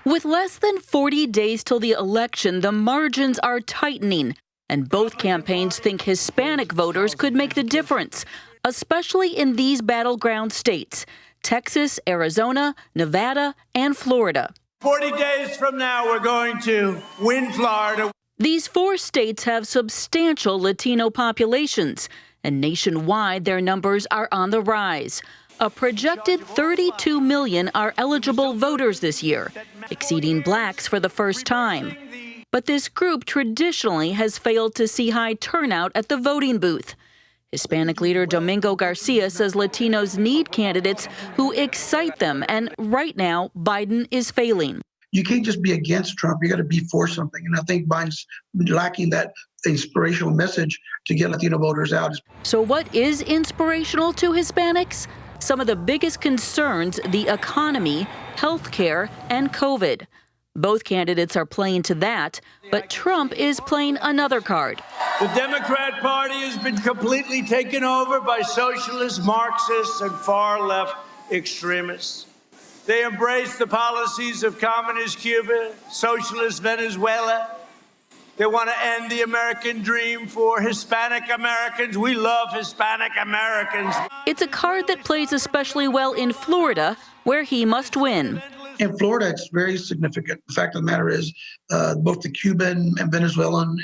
With less than 40 days till the election, the margins are tightening, and both campaigns think Hispanic voters could make the difference, especially in these battleground states: Texas, Arizona, Nevada, and Florida. 40 days from now, we're going to win Florida. These 4 states have substantial Latino populations, and nationwide their numbers are on the rise. A projected 32 million are eligible voters this year, exceeding blacks for the first time. But this group traditionally has failed to see high turnout at the voting booth. Hispanic leader Domingo Garcia says Latinos need candidates who excite them, and right now, Biden is failing. You can't just be against Trump. You got to be for something. And I think Biden's lacking that inspirational message to get Latino voters out. So what is inspirational to Hispanics? Some of the biggest concerns: the economy, health care, and COVID. Both candidates are playing to that, but Trump is playing another card. The Democrat Party has been completely taken over by socialists, Marxists, and far-left extremists. They embrace the policies of communist Cuba, socialist Venezuela. They want to end the American dream for Hispanic Americans. We love Hispanic Americans. It's a card that plays especially well in Florida, where he must win. In Florida, it's very significant. The fact of the matter is, both the Cuban and Venezuelan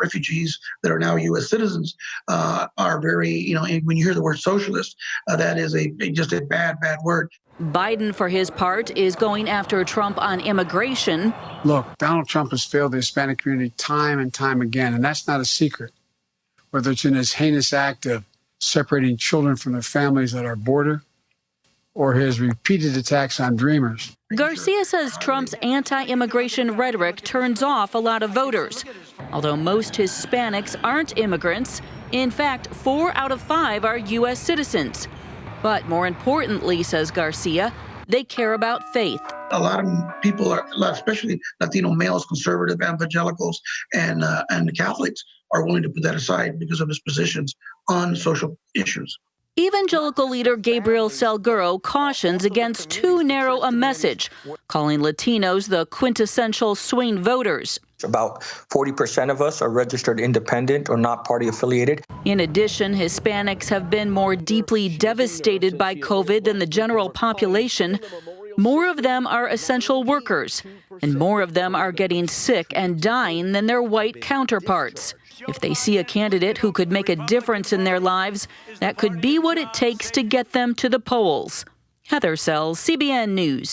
refugees that are now U.S. citizens are very, when you hear the word socialist, that is just a bad word. Biden, for his part, is going after Trump on immigration. Look, Donald Trump has failed the Hispanic community time and time again, and that's not a secret. Whether it's in his heinous act of separating children from their families at our border, or his repeated attacks on Dreamers. Garcia says Trump's anti-immigration rhetoric turns off a lot of voters. Although most Hispanics aren't immigrants, in fact, 4 out of 5 are U.S. citizens. But more importantly, says Garcia, they care about faith. A lot of people, especially Latino males, conservative evangelicals, and Catholics, are willing to put that aside because of his positions on social issues. Evangelical leader Gabriel Salguero cautions against too narrow a message, calling Latinos the quintessential swing voters. About 40% of us are registered independent or not party affiliated. In addition, Hispanics have been more deeply devastated by COVID than the general population. More of them are essential workers, and more of them are getting sick and dying than their white counterparts. If they see a candidate who could make a difference in their lives, that could be what it takes to get them to the polls. Heather Sells, CBN News.